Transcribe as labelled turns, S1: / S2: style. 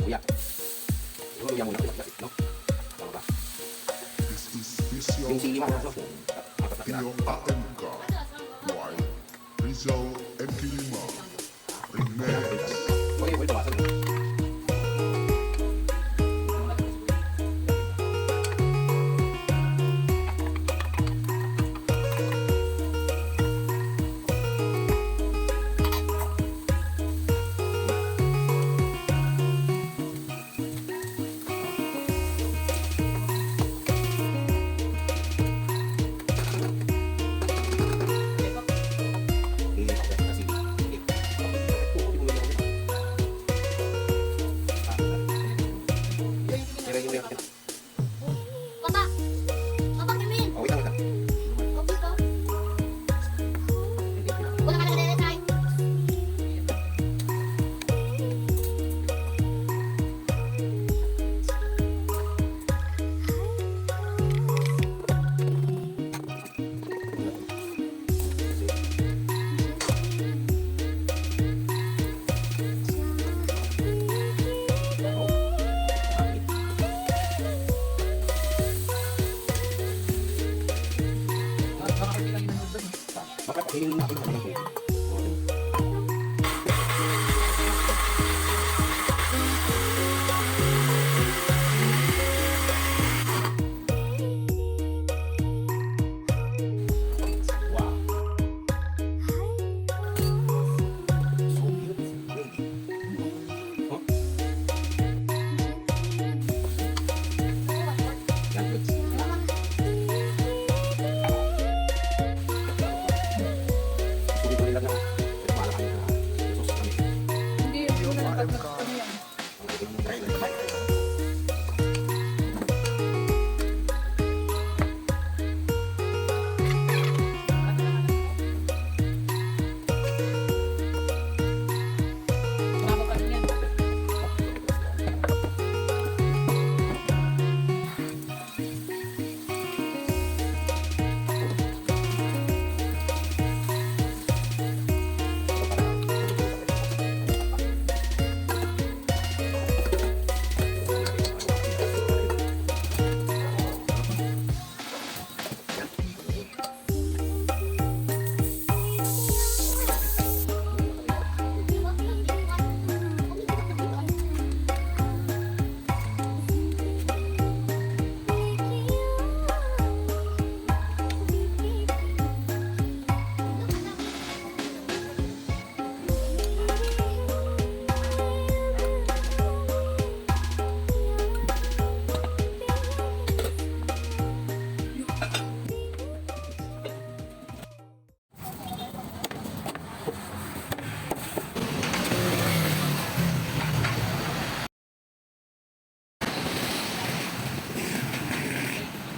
S1: luya. Siguro luya muna kasi, no? Tama ba? Yung sili mga sauce, apat na piraso.
S2: While Rizal and Kilima Remix.
S1: Okay, wait, tawasan mo.
S3: Papa! Papa, Cumin!
S1: Oh, wait lang, wait lang.
S3: Okay po. Wala ka na kadedetay.
S1: Mapapahingin natin ang mga wow. So beautiful. Huh? Yan, good. Sulit ko nila na. Ito malaki na. Ito sa kami.
S4: Hindi, yung